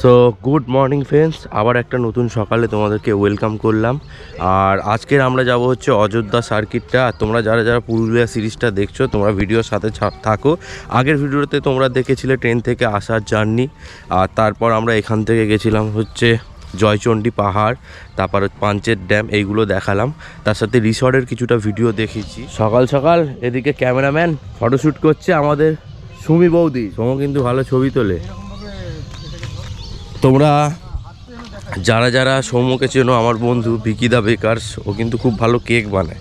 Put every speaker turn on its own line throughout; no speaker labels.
So good morning friends, আবার একটা নতুন সকালে তোমাদেরকে ওয়েলকাম করলাম। আর আজকের আমরা যাব হচ্ছে অযোধ্যা সার্কিটটা। আর তোমরা যারা যারা পুরুলিয়া সিরিজটা দেখছো তোমরা ভিডিওর সাথে থাকো। আগের ভিডিওতে তোমরা দেখেছিলে ট্রেন থেকে আসার জার্নি, আর তারপর আমরা এখান থেকে গেছিলাম হচ্ছে জয়চণ্ডী পাহাড়, তারপর পাঞ্চেত ড্যাম, এইগুলো দেখালাম। তার সাথে রিসর্টের কিছুটা ভিডিও দেখেছি। সকাল সকাল এদিকে ক্যামেরাম্যান ফটোশ্যুট করছে আমাদের সুমি বৌদি। সোমো কিন্তু ভালো ছবি তোলে। তোমরা যারা যারা সৌম্যকে চেনো, আমার বন্ধু ভিকিদা বেকার্স, ও কিন্তু খুব ভালো কেক বানায়।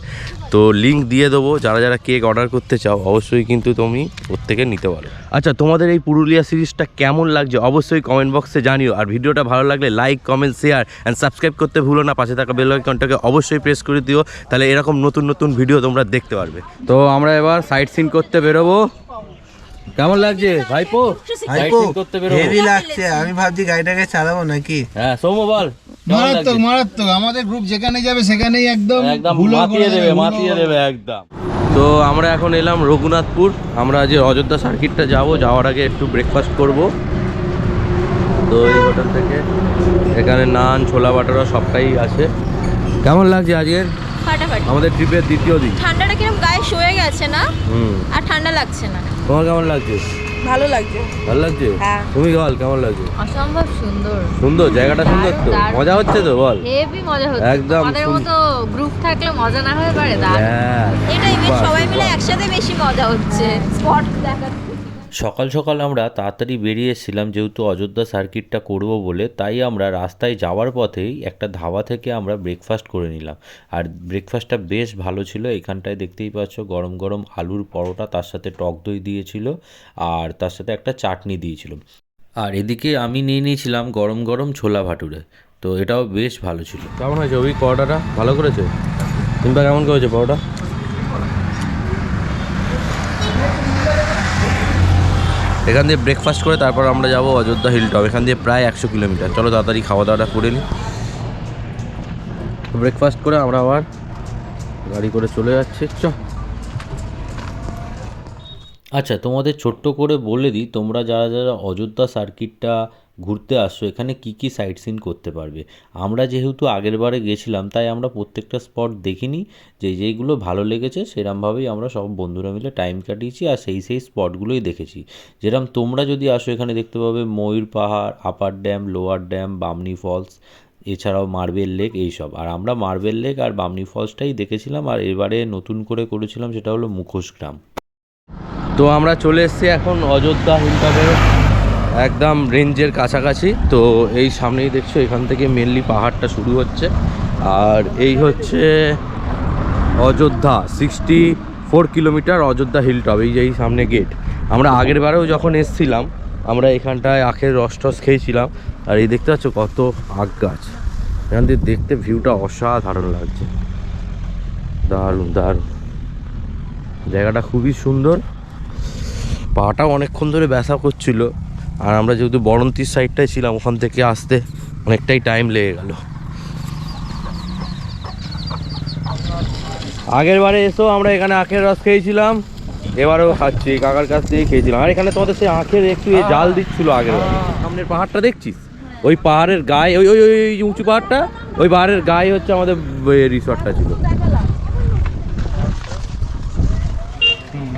তো লিঙ্ক দিয়ে দেবো, যারা যারা কেক অর্ডার করতে চাও অবশ্যই কিন্তু তুমি ওর থেকে নিতে পারো। আচ্ছা, তোমাদের এই পুরুলিয়া সিরিজটা কেমন লাগছে অবশ্যই কমেন্ট বক্সে জানিও। আর ভিডিওটা ভালো লাগলে like, comment, share and subscribe করতে ভুলো না। পাশে থাকা বেল আইকনটাকে অবশ্যই প্রেস করে দিও, তাহলে এরকম নতুন নতুন ভিডিও তোমরা দেখতে পারবে। তো আমরা এবার সাইট সিন করতে বেরোবো। কেমন লাগছে ভাইপো?
হেভি লাগছে। আমি ভাবছি গাড়িটাকে চালাবো নাকি।
হ্যাঁ সৌম্য বল।
মারাত্মক মারাত্মক, আমাদের গ্রুপ যেখানে যাবে সেখানেই একদম
মাতিয়ে দেবে একদম। তো আমরা এখন এলাম রঘুনাথপুর। আমরা যে অযোধ্যা সার্কিটটা যাওয়ার আগে একটু ব্রেকফাস্ট করব। তো এই হোটেল থেকে এখানে নান, ছোলা বাটারা সবটাই আছে। কেমন লাগছে আজকের আমাদের ট্রিপের দ্বিতীয় দিন?
ঠান্ডাটা কিরকম গায়ে শুয়ে গেছে না, আর ঠান্ডা লাগছে না।
তোমার কেমন লাগছে?
ভালো লাগছে।
ভালো লাগছে?
হ্যাঁ।
তুমি বল কেমন লাগছে?
অসম্ভব সুন্দর।
সুন্দর জায়গাটা, সুন্দর তো, মজা হচ্ছে তো বল?
হেভি মজা হচ্ছে।
একদম
আমাদের মতো গ্রুপ থাকলে মজা না হয়ে পারে?
হ্যাঁ,
এটাই সবাই মিলে একসাথে বেশি মজা হচ্ছে। স্পট দেখা।
সকাল সকাল আমরা তাড়াতাড়ি বেরিয়ে এসেছিলাম, যেহেতু অযোধ্যা সার্কিটটা করব বলে। তাই আমরা রাস্তায় যাওয়ার পথেই একটা ধাবা থেকে আমরা ব্রেকফাস্ট করে নিলাম। আর ব্রেকফাস্টটা বেশ ভালো ছিল। এখানটায় দেখতেই পাচ্ছ গরম গরম আলুর পরোটা, তার সাথে টক দই দিয়েছিল, আর তার সাথে একটা চাটনি দিয়েছিল। আর এদিকে আমি নিয়ে নিয়েছিলাম গরম গরম ছোলা ভাটুরে। তো এটাও বেশ ভালো ছিল।
কেমন হয়েছে ওই পরোটাটা? ভালো করেছে? কিংবা কেমন করেছে পরোটা? এখান দিয়ে ব্রেকফাস্ট করে তারপর আমরা যাব অযোধ্যা হিল টপ। এখান দিয়ে প্রায় 100 কিলোমিটার। চলো তাড়াতাড়ি খাওয়া দাওয়াটা করে নিই। ব্রেকফাস্ট করে আমরা আবার গাড়ি করে চলে যাচ্ছি।
আচ্ছা, তোমাদের ছোট্ট করে বলে দিই, তোমরা যারা যারা অযোধ্যা সার্কিটটা ঘুরতে আসছো এখানে কি কি সাইট সিন করতে পারবে। আমরা যেহেতু আগের বারে গেছিলাম তাই আমরা প্রত্যেকটা স্পট দেখিনি। যেইগুলো ভালো লেগেছে সেরমভাবেই আমরা সব বন্ধুরা মিলে টাইম কাটিয়েছি, আর সেই স্পটগুলোই দেখেছি। যেরকম তোমরা যদি আসো এখানে দেখতে পাবে ময়ূর পাহাড়, upper dam, lower dam, Bamni falls, এছাড়াও মার্বেল লেক, এইসব। আর আমরা মার্বেল লেক আর বামনি ফলসটাই দেখেছিলাম। আর এবারে নতুন করে করেছিলাম সেটা হলো মুখোশ গ্রাম।
তো আমরা চলে এসেছি এখন অযোধ্যা হিলটপের একদম রেঞ্জের কাছাকাছি। তো এই সামনেই দেখছো, এখান থেকে মেনলি পাহাড়টা শুরু হচ্ছে। আর এই হচ্ছে অযোধ্যা 64 কিলোমিটার অযোধ্যা হিলটপ। এই যে এই সামনে গেট। আমরা আগের বারেও যখন এসছিলাম আমরা এখানটায় আখের রস টস খেয়েছিলাম। আর এই দেখতে পাচ্ছ কত আখ গাছ। এখান থেকে দেখতে ভিউটা অসাধারণ লাগছে, দারুণ দারুণ। জায়গাটা খুবই সুন্দর। পাটাও অনেকক্ষণ ধরে ব্যথা করছিল। আর আমরা যেহেতু বরন্তির সাইডটায় ছিলাম, ওখান থেকে আসতে অনেকটাই টাইম লেগে গেল। আগের বারে এসেও আমরা এখানে আখের রস খেয়েছিলাম, এবারেও খাচ্ছি। কাকার কাছ থেকেই খেয়েছিলাম। আর এখানে তোমাদের সেই আখের একটু জাল দিচ্ছিল আগের বারে। সামনের পাহাড়টা দেখছিস? ওই পাহাড়ের গায়ে, ওই ওই ওই উঁচু পাহাড়টা, ওই পাহাড়ের গায়ে হচ্ছে আমাদের রিসর্টটা ছিল।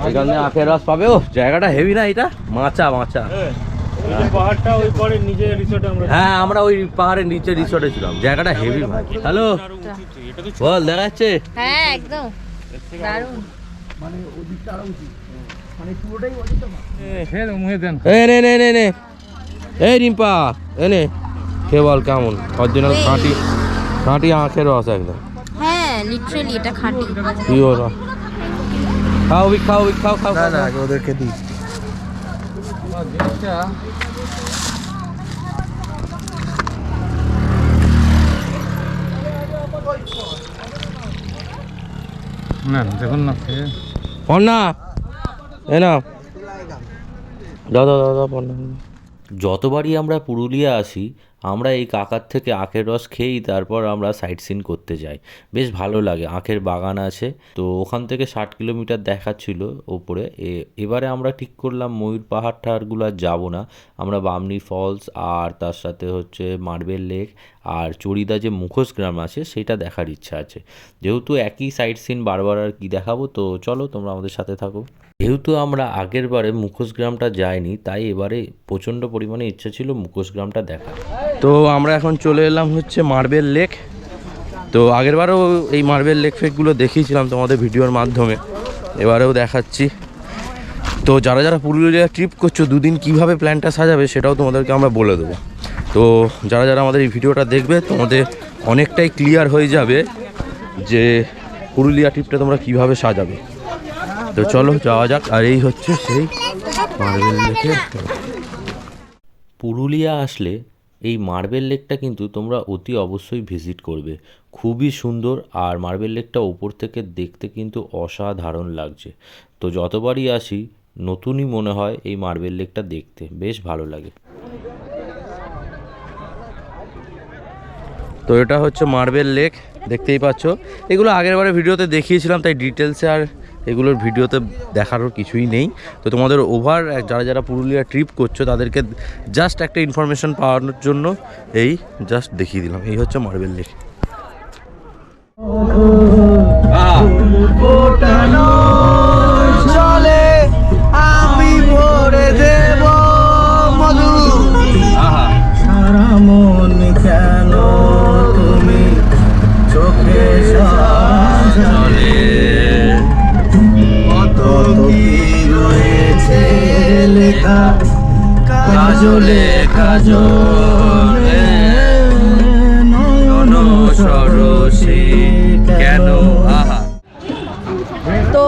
এখানে আখের রস পাবে। ও জায়গাটা হেভি না? এটা মাচা মাচা। হ্যাঁ, আমরা ওই পাহাড়ের নিচে রিসর্টে ছিলাম। জায়গাটা হেভি ভাই। হ্যালো বল, দেখা যাচ্ছে?
হ্যাঁ একদম দারুণ।
এই রিম্পা এনে খেয়ে বল কেমন অরিজিনাল খাঁটি খাঁটি আখের রস একদম।
হ্যাঁ লিটারালি এটা খাঁটি।
পিওর। খাও খাও খাও খাও।
না না, ওদেরকে দিই।
না দেখুন না
পন্না এ না দাও দাও দাও দাও পন্না।
যতবারই আমরা পুরুলিয়া আসি আমরা এই কাকার থেকে আখের রস খেয়েই তারপর আমরা সাইট সিন করতে যাই। বেশ ভালো লাগে, আখের বাগান আছে। তো ওখান থেকে 60 কিলোমিটার দেখাচ্ছিল ওপরে। এবারে আমরা ঠিক করলাম ময়ূর পাহাড় টাহাড়গুলো আর যাবো না, আমরা বামনি ফলস আর তার সাথে হচ্ছে মার্বেল লেক আর চড়িদা যে মুখোশ গ্রাম আছে সেটা দেখার ইচ্ছা আছে। যেহেতু একই সাইট সিন বারবার আর কি দেখাবো, তো চলো তোমরা আমাদের সাথে থাকো। যেহেতু আমরা আগের বারে মুখোশ গ্রামটা যাইনি, তাই এবারে প্রচণ্ড পরিমাণে ইচ্ছা ছিল মুখোশ গ্রামটা দেখার।
তো আমরা এখন চলে এলাম হচ্ছে মার্বেল লেক। তো আগেরবারও এই মার্বেল লেক ফেকগুলো দেখিয়েছিলাম তোমাদের ভিডিওর মাধ্যমে, এবারেও দেখাচ্ছি। তো যারা যারা পুরুলিয়া ট্রিপ করছো দুদিন কিভাবে প্ল্যানটা সাজাবে সেটাও তোমাদেরকে আমরা বলে দেবো। তো যারা যারা আমাদের এই ভিডিওটা দেখবে তোমাদের অনেকটাই ক্লিয়ার হয়ে যাবে যে পুরুলিয়া ট্রিপটা তোমরা কিভাবে সাজাবে। তো চলো যাওয়া যাক। আর এই হচ্ছে সেই মার্বেল লেকের।
পুরুলিয়া আসলে এই মার্বেল লেকটা কিন্তু তোমরা অতি অবশ্যই ভিজিট করবে, খুবই সুন্দর। আর মার্বেল লেকটা উপর থেকে দেখতে কিন্তু অসাধারণ লাগছে। তো যতবারই আসি নতুনই মনে হয় এই মার্বেল লেকটা দেখতে, বেশ ভালো লাগে।
তো এটা হচ্ছে মার্বেল লেক, দেখতেই পাচ্ছ। এগুলো আগের বারে ভিডিওতে দেখিয়েছিলাম, তাই ডিটেলসে আর এগুলোর ভিডিওতে দেখারও কিছুই নেই। তো তোমাদের ওভার যারা যারা পুরুলিয়া ট্রিপ করছো তাদেরকে জাস্ট একটা ইনফরমেশন পাওয়ানোর জন্য এই জাস্ট দেখিয়ে দিলাম। এই হচ্ছে মার্বেল লেক।
চলে আমি ভরে দেব মধু, সারা মন কেন তুমি চোখে সাজালে, কত কি রয়েছে লেখা কাজলে কাজলে, নয়ন সরসী কেন।
তো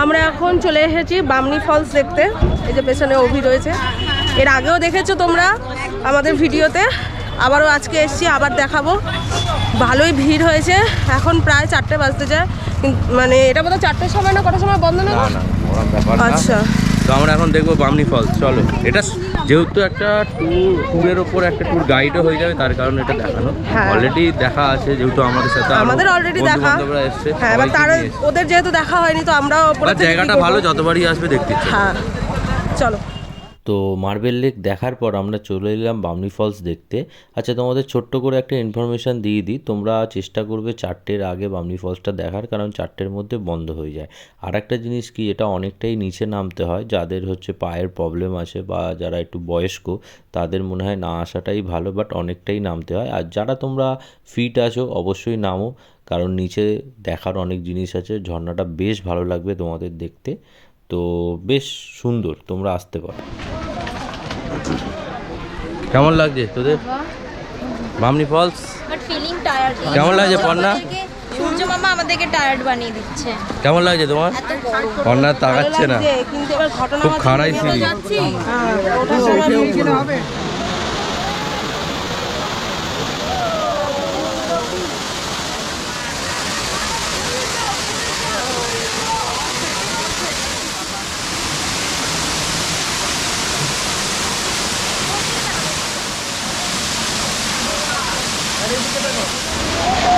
আমরা এখন চলে এসেছি বামনি ফলস দেখতে। এই যে পেছনে অভি রয়েছে, এর আগেও দেখেছো তোমরা আমাদের ভিডিওতে, আবারও আজকে এসেছি, আবার দেখাবো। ভালোই ভিড় হয়েছে, এখন প্রায় 4টে বাজতে যায়, মানে এটা বোধহয় 4টের সময় না কটার সময় বন্ধ না? আচ্ছা,
তো আমরা এখন দেখবো বামনি ফলস। চলো, এটা যেহেতু একটা ট্যুরের ওপর একটা ট্যুর গাইডও হয়ে যাবে, তার কারণে এটা দেখানো।
হ্যাঁ।
অলরেডি দেখা আছে, যেহেতু আমাদের সাথে
আমাদের অলরেডি দেখা।
এসছে।
হ্যাঁ, এবার তার ওদের যেহেতু দেখা হয়নি তো আমরাও
জায়গাটা ভালো, যতবারই আসবে দেখতে ইচ্ছে।
হ্যাঁ, চলো।
তো মার্বেল লেক দেখার পর আমরা চলে এলাম বামনি ফলস দেখতে। আচ্ছা, তোমাদের ছোট্ট করে একটা ইনফরমেশান দিয়ে দিই, তোমরা চেষ্টা করবে 4টের আগে বামনি ফলসটা দেখার, কারণ 4টের মধ্যে বন্ধ হয়ে যায়। আর একটা জিনিস কি, এটা অনেকটাই নিচে নামতে হয়, যাদের হচ্ছে পায়ের প্রবলেম আছে বা যারা একটু বয়স্ক তাদের মনে হয় না আসাটাই ভালো, বাট অনেকটাই নামতে হয়। আর যারা তোমরা ফিট আছো অবশ্যই নামো, কারণ নিচে দেখার অনেক জিনিস আছে। ঝর্ণাটা বেশ ভালো লাগবে তোমাদের দেখতে, তো বেশ সুন্দর, তোমরা আসতে পারো।
কেমন লাগছে তোদের Bamni falls?
But feeling tired.
কেমন লাগছে পর্ণা?
সূর্য মামা আমাদেরকে টায়ার্ড বানিয়ে দিচ্ছে।
কেমন লাগছে তোমার?
এত গরম।
পর্ণা তাকাচ্ছে না,
কিন্তু এবার ঘটনা
খুব খারাই সিঁড়ি।
ওঠার সময় হবে।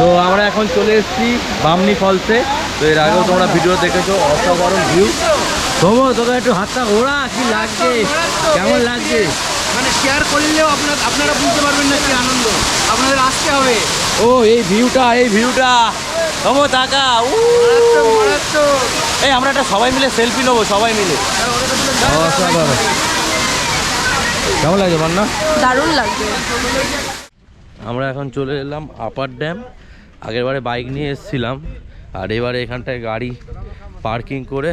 তো আমরা এখন চলে এসেছি বামনি ফলসে। তো এর আগেও তোমরা ভিডিও দেখেছো, অসাধারণ ভিউ। তোমরা একটু হাতটা ওড়া, কি লাগছে, কেমন লাগছে?
মানে শেয়ার করলেও আপনারা বুঝতে পারবেন না কি আনন্দ, আপনাদের আসতে হবে।
ও এই ভিউটা তোমো টাকা। এই আমরা একটা সবাই মিলে সেলফি নেবো, সবাই মিলে। অসাধারণ। কেমন লাগছে মান্না?
দারুণ লাগছে।
আমরা এখন চলে এলাম আপার ড্যাম। আগেরবারে বাইক নিয়ে এসেছিলাম, আর এবারে এখানটায় গাড়ি পার্কিং করে,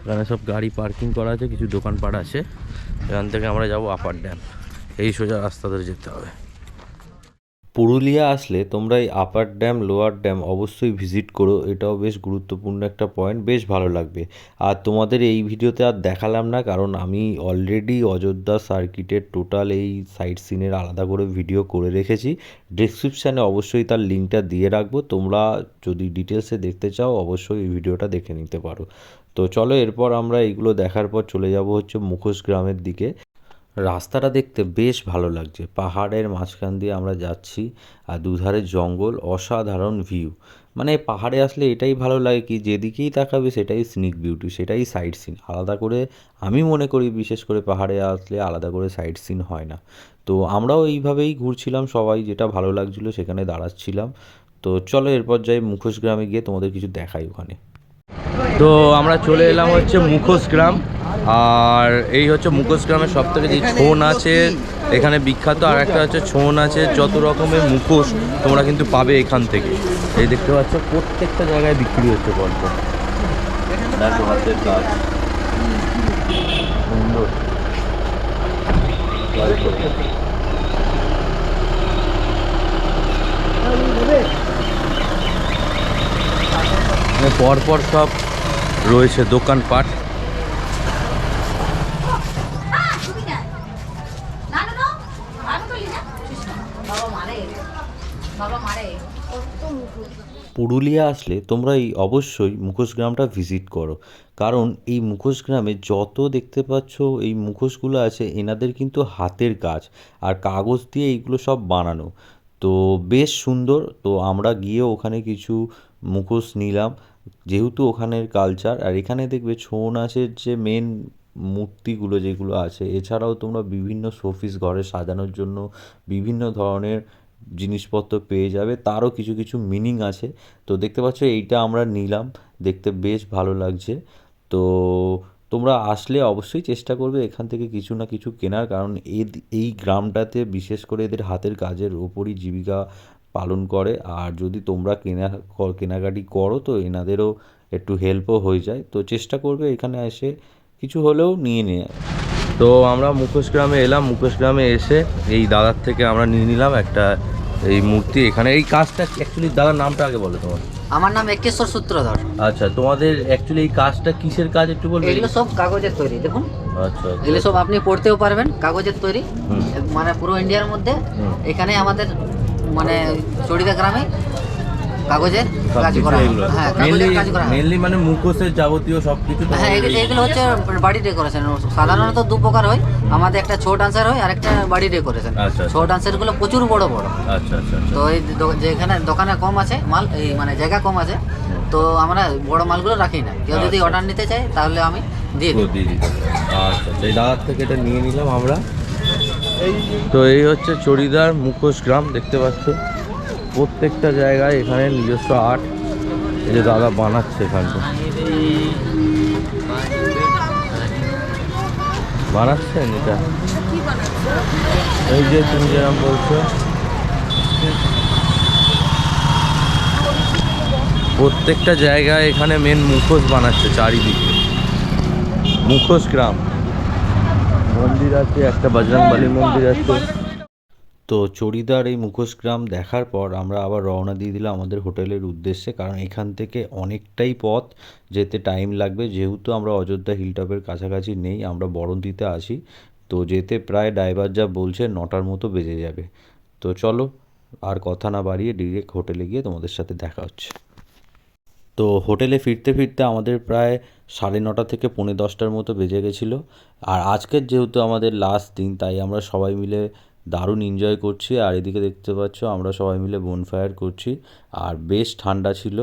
এখানে সব গাড়ি পার্কিং করা আছে, কিছু দোকানপাট আছে। এখান থেকে আমরা যাব আপার ড্যাম, এই সোজা রাস্তা ধরে যেতে হবে।
পুরুলিয়া আসলে তোমরা এই আপার ড্যাম লোয়ার ড্যাম অবশ্যই ভিজিট করো, এটাও বেশ গুরুত্বপূর্ণ একটা পয়েন্ট, বেশ ভালো লাগবে। আর তোমাদের এই ভিডিওতে আর দেখালাম না, কারণ আমি অলরেডি অযোধ্যা সার্কিটের টোটাল এই সাইট সিনের আলাদা করে ভিডিও করে রেখেছি। ডেসক্রিপশানে অবশ্যই তার লিঙ্কটা দিয়ে রাখবো, তোমরা যদি ডিটেলসে দেখতে চাও অবশ্যই এই ভিডিওটা দেখে নিতে পারো। তো চলো, এরপর আমরা এইগুলো দেখার পর চলে যাব হচ্ছে মুখোশ গ্রামের দিকে। রাস্তাটা দেখতে বেশ ভালো লাগছে, পাহাড়ের মাঝখান দিয়ে আমরা যাচ্ছি আর দুধারে জঙ্গল, অসাধারণ ভিউ। মানে পাহাড়ে আসলে এটাই ভালো লাগে কি যেদিকেই তাকাবে সেটাই সিনিক বিউটি, সেটাই সাইট সিন। আলাদা করে আমি মনে করি বিশেষ করে পাহাড়ে আসলে আলাদা করে সাইট সিন হয় না। তো আমরাও এইভাবেই ঘুরছিলাম সবাই, যেটা ভালো লাগছিলো সেখানে দাঁড়াচ্ছিলাম। তো চলো এরপর যাই মুখোশ গ্রামে গিয়ে তোমাদের কিছু দেখাই ওখানে।
তো আমরা চলে এলাম হচ্ছে মুখোশ গ্রাম। আর এই হচ্ছে মুখোশ গ্রামের সব থেকে যে ছৌ নাচের এখানে বিখ্যাত, আর একটা হচ্ছে ছৌ নাচের যত রকমের মুখোশ তোমরা কিন্তু পাবে এখান থেকে। এই দেখতে পাচ্ছ প্রত্যেকটা জায়গায় বিক্রি হচ্ছে গল্প। দেখো হাতের কাজ সুন্দর। পরপর সব রয়েছে দোকানপাট।
পুরুলিয়া আসলে তোমরা অবশ্যই মুখোশ গ্রামটা ভিজিট করো, কারণ এই মুখোশ গ্রামে যত দেখতে পাচ্ছ এই মুখোশগুলো আছে এনাদের কিন্তু হাতের কাজ, আর কাগজ দিয়ে এইগুলো সব বানানো। তো বেশ সুন্দর। তো আমরা গিয়ে ওখানে কিছু মুখোশ নিলাম, যেহেতু ওখানের কালচার। আর এখানে দেখবে ছৌ নাচের যে মেন মূর্তিগুলো যেগুলো আছে, এছাড়াও তোমরা বিভিন্ন শোপিস ঘরে সাজানোর জন্য বিভিন্ন ধরনের জিনিসপত্র পেয়ে যাবে, তারও কিছু কিছু মিনিং আছে। তো দেখতে পাচ্ছ এইটা আমরা নিলাম, দেখতে বেশ ভালো লাগছে। তো তোমরা আসলে অবশ্যই চেষ্টা করবে এখান থেকে কিছু না কিছু কেনার, কারণ এই গ্রামটাতে বিশেষ করে এদের হাতের কাজের ওপরই জীবিকা পালন করে। আর যদি তোমরা কেনাকাটি করো তো এনাদেরও একটু হেল্পও হয়ে যায়। তো চেষ্টা করবে এখানে এসে কিছু হলেও নিয়ে নেয়।
তো আমরা মুখোশ গ্রামে এলাম, মুখোশ গ্রামে এসে এই দাদার থেকে আমরা নিয়ে নিলাম একটা এই মূর্তি। এখানে এই কাজটা অ্যাকচুয়ালি দাদার নামটা আগে বলো তোমার।
আমার নাম একেশ্বর সূত্রধর।
আচ্ছা, তোমাদের অ্যাকচুয়ালি এই কাজটা কিসের কাজ একটু বলবে?
এগুলো সব কাগজের তৈরি, দেখুন।
আচ্ছা,
এগুলো সব আপনি পড়তেও পারবেন, কাগজের তৈরি। মানে পুরো ইন্ডিয়ার মধ্যে এখানে আমাদের মানে চড়িদা গ্রামে কাগজের কাজ করা হয়। হ্যাঁ, কাগজের কাজ করা হয়
মেইনলি মানে মুখোশের যাবতীয় সবকিছু।
হ্যাঁ, এগুলো হচ্ছে বাড়ি ডেকোরেশন। সাধারণত দু প্রকার হয়, আমাদের একটা ছো ডান্সার হয় আর একটা বাড়ি ডেকোরেশন। ছো ডান্সার গুলো প্রচুর বড় বড়।
আচ্ছা আচ্ছা।
তো এই যেখানে দোকানে কম আছে মাল, এই মানে জায়গা কম আছে, তো আমরা বড় মালগুলো রাখি না। কেউ যদি অর্ডার নিতে চায় তাহলে আমি দিয়ে দিই।
আচ্ছা, এই দাদার থেকে এটা নিয়ে নিলাম আমরা। তো এই হচ্ছে চড়িদার মুখোশ গ্রাম, দেখতে পাচ্ছ প্রত্যেকটা জায়গায় এখানে নিজস্ব আর্ট। এই যে দাদা বানাচ্ছে, এখানটা বানাচ্ছেন এটা। এই যে তুমি যেরকম বলছো প্রত্যেকটা জায়গায় এখানে মেন মুখোশ বানাচ্ছে চারিদিকে। মুখোশ গ্রাম মন্দির আছে, একটা বজরংবলী মন্দির আছে।
তো চড়িদার এই মুখোশ গ্রাম দেখার পর আমরা আবার রওনা দিয়ে দিলাম আমাদের হোটেলের উদ্দেশ্যে, কারণ এখান থেকে অনেকটাই পথ, যেতে টাইম লাগবে। যেহেতু আমরা অযোধ্যা হিলটপের কাছাকাছি নেই, আমরা বরন্তিতে আসি, তো যেতে প্রায় ড্রাইভার যা বলছে 9টার মতো বেজে যাবে। তো চলো আর কথা না বাড়িয়ে ডিরেক্ট হোটেলে গিয়ে তোমাদের সাথে দেখা হচ্ছে। তো হোটেলে ফিরতে ফিরতে আমাদের প্রায় 9:30 থেকে 10:45 মতো বেজে গেছিলো। আর আজকের যেহেতু আমাদের লাস্ট দিন, তাই আমরা সবাই মিলে দারুণ এনজয় করছি। আর এদিকে দেখতে পাচ্ছ আমরা সবাই মিলে বনফায়ার করছি, আর বেশ ঠান্ডা ছিল।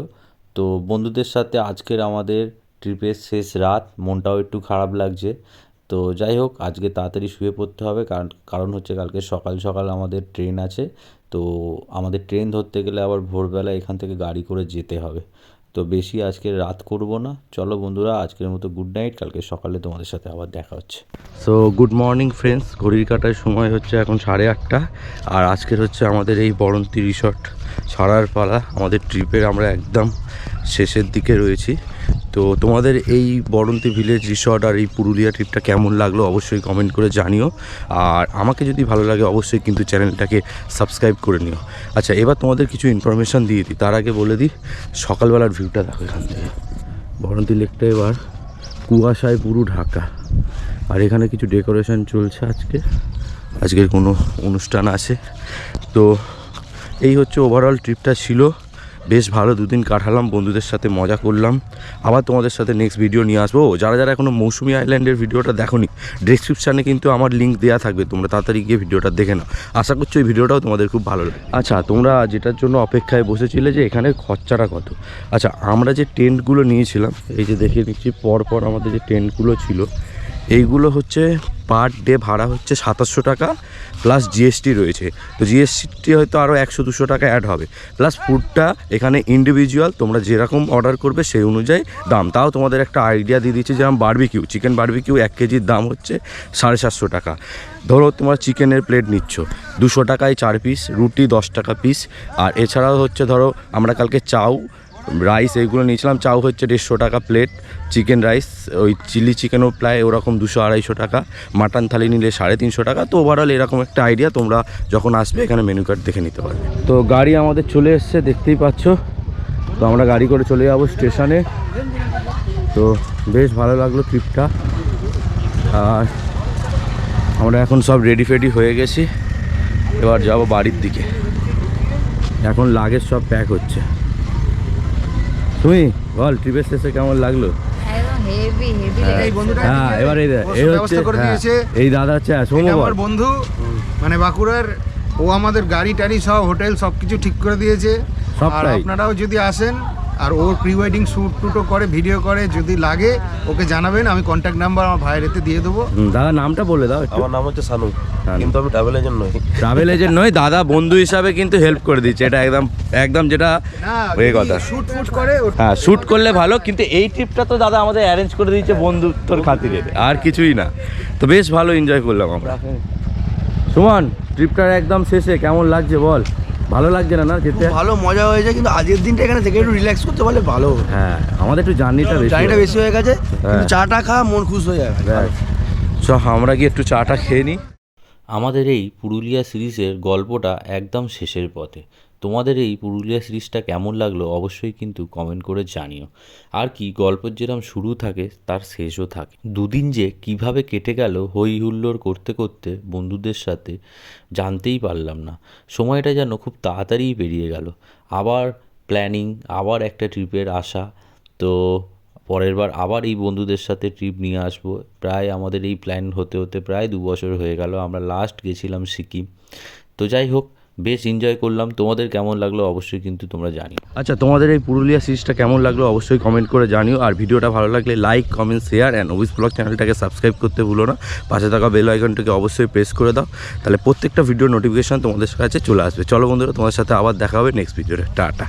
তো বন্ধুদের সাথে আজকের আমাদের ট্রিপের শেষ রাত, মনটাও একটু খারাপ লাগছে। তো যাই হোক, আজকে তাড়াতাড়ি শুয়ে পড়তে হবে, কারণ হচ্ছে কালকে সকাল সকাল আমাদের ট্রেন আছে। তো আমাদের ট্রেন ধরতে গেলে আবার ভোরবেলা এখান থেকে গাড়ি করে যেতে হবে। তো বেশি আজকে রাত করব না। চলো বন্ধুরা, আজকের মতো গুড নাইট, কালকে সকালে তোমাদের সাথে আবার দেখা হচ্ছে।
সো গুড মর্নিং ফ্রেন্ডস, ঘড়ির কাটার সময় হচ্ছে এখন 8:30। আর আজকের হচ্ছে আমাদের এই বরন্তি রিসর্ট ছাড়ার পালা। আমাদের ট্রিপের আমরা একদম শেষের দিকে রয়েছি। তো তোমাদের এই বরন্তি ভিলেজ রিসর্ট আর এই পুরুলিয়া ট্রিপটা কেমন লাগলো অবশ্যই কমেন্ট করে জানিও। আর আমাকে যদি ভালো লাগে অবশ্যই কিন্তু চ্যানেলটাকে সাবস্ক্রাইব করে নিও। আচ্ছা, এবার তোমাদের কিছু ইনফরমেশান দিয়ে দিই। তার আগে বলে দিই সকালবেলার ভিউটা দেখো এখান থেকে। বরন্তি লেকটা এবার কুয়াশায় পুরো ঢাকা। আর এখানে কিছু ডেকোরেশন চলছে, আজকের কোনো অনুষ্ঠান আছে। তো এই হচ্ছে ওভারঅল ট্রিপটা ছিল। বেশ ভালো দুদিন কাটালাম, বন্ধুদের সাথে মজা করলাম। আবার তোমাদের সাথে নেক্সট ভিডিও নিয়ে আসবো। যারা যারা এখনও মৌসুমী আইল্যান্ডের ভিডিওটা দেখোনি, ডেসক্রিপশানে কিন্তু আমার লিঙ্ক দেওয়া থাকবে, তোমরা তাড়াতাড়ি গিয়ে ভিডিওটা দেখে নাও। আশা করছি এই ভিডিওটাও তোমাদের খুব ভালো লাগে। আচ্ছা, তোমরা যেটার জন্য অপেক্ষায় বসেছিলে যে এখানে খরচাটা কত, আচ্ছা আমরা যে টেন্টগুলো নিয়েছিলাম, এই যে দেখিয়ে নিচ্ছি পরপর আমাদের যে টেন্টগুলো ছিল, এইগুলো হচ্ছে পার ডে ভাড়া হচ্ছে 2700 টাকা প্লাস জিএসটি রয়েছে। তো জিএসটি হয়তো আরও 100-200 টাকা অ্যাড হবে, প্লাস ফুডটা এখানে ইন্ডিভিজুয়াল, তোমরা যেরকম অর্ডার করবে সেই অনুযায়ী দাম। তাও তোমাদের একটা আইডিয়া দিয়ে দিচ্ছি, যেমন বারবিকিউ, চিকেন বারবিকিউ 1 কেজির দাম হচ্ছে 750 টাকা। ধরো তোমরা চিকেনের প্লেট নিচ্ছ, 200 টাকায় 4 পিস, রুটি 10 টাকা পিস। আর এছাড়াও হচ্ছে ধরো আমরা কালকে চাউ রাইস এইগুলো নিয়েছিলাম, চাউ হচ্ছে 150 টাকা প্লেট, চিকেন রাইস ওই চিলি চিকেনও প্রায় ওরকম 200-250 টাকা, মাটন থালি নিলে 350 টাকা। তো ওভারঅল এরকম একটা আইডিয়া, তোমরা যখন আসবে এখানে মেনু কার্ড দেখে নিতে পারবে। তো গাড়ি আমাদের চলে এসছে, দেখতেই পাচ্ছ। তো আমরা গাড়ি করে চলে যাবো স্টেশনে। তো বেশ ভালো লাগলো ট্রিপটা। আর আমরা এখন সব রেডি ফেডি হয়ে গেছি, এবার যাব বাড়ির দিকে। এখন লাগেজ সব প্যাক হচ্ছে। তুমি বল ট্রিপের শেষে কেমন লাগলো?
একদম হেভি হেভি
হ্যাঁ, এবার এই হচ্ছে এই দাদা হচ্ছে
আমার বন্ধু, মানে বাঁকুড়ার। ও আমাদের গাড়ি টাড়ি সব হোটেল সব কিছু ঠিক করে দিয়েছে। আর আপনারাও যদি আসেন, আর ওর প্রি ওয়েডিং শ্যুট টুটও করে, ভিডিও করে, যদি লাগে ওকে জানাবেন, আমি কন্ট্যাক্ট নাম্বার আমার ভাইয়ের এতে দিয়ে দেবো।
দাদা নামটা বলে দাও।
আমার নাম হচ্ছে সানু, কিন্তু আমি ট্রাভেল এজেন্ট নই।
ট্রাভেল এজেন্ট নয়, দাদা বন্ধু হিসাবে কিন্তু হেল্প করে দিচ্ছে, এটা একদম একদম যেটা এই কথা।
শ্যুট ফুট করে,
হ্যাঁ শ্যুট করলে ভালো, কিন্তু এই ট্রিপটা তো দাদা আমাদের অ্যারেঞ্জ করে দিচ্ছে বন্ধুত্বর খাতিরে, আর কিছুই না। তো বেশ ভালো এনজয় করলাম আমরা। সুমন, ট্রিপটার একদম শেষে কেমন লাগছে বল? ভালো লাগছে না? না যেতে
ভালো মজা হয়েছে, কিন্তু আজকের দিনটা এখানে থেকে একটু রিল্যাক্স করতে পারলে ভালো।
হ্যাঁ, আমাদের একটু জার্নিটা
বেশি হয়ে গেছে, কিন্তু চাটা খা মন খুশ হয়ে যাবে।
চ আমরা গিয়ে একটু চাটা খেয়ে নিই।
আমাদের এই পুরুলিয়া সিরিজের গল্পটা একদম শেষের পথে। তোমাদের এই পুরুলিয়া সিরিজটা কেমন লাগলো অবশ্যই কিন্তু কমেন্ট করে জানিও। আর কি, গল্পের যেরকম শুরু থাকে তার শেষও থাকে। দুদিন যে কিভাবে কেটে গেল হই হুল্লোড় করতে করতে বন্ধুদের সাথে, জানতেই পারলাম না। সময়টা যেন খুব তাড়াতাড়িই পেরিয়ে গেল। আবার প্ল্যানিং, আবার একটা ট্রিপের আশা। তো পরের বার আবার এই বন্ধুদের সাথে ট্রিপ নিয়ে আসবো। প্রায় আমাদের এই প্ল্যান হতে হতে প্রায় 2 বছর হয়ে গেল। আমরা লাস্ট গেছিলাম সিকিম। তো যাই হোক, বেশ এনজয় করলাম। তোমাদের কেমন লাগলো অবশ্যই কিন্তু তোমরা জানিও।
আচ্ছা, তোমাদের এই পুরুলিয়া সিরিজটা কেমন লাগলো অবশ্যই কমেন্ট করে জানিও। আর ভিডিওটা ভালো লাগলে লাইক, কমেন্ট, শেয়ার অ্যান্ড অভিস ব্লগ চ্যানেলটাকে সাবস্ক্রাইব করতে ভুলো না। পাশে থাকা বেল আইকনটাকে অবশ্যই প্রেস করে দাও, তাহলে প্রত্যেকটা ভিডিও নোটিফিকেশান তোমাদের কাছে চলে আসবে। চলো বন্ধুরা, তোমাদের সাথে আবার দেখা হবে নেক্সট ভিডিওতে। টাটা।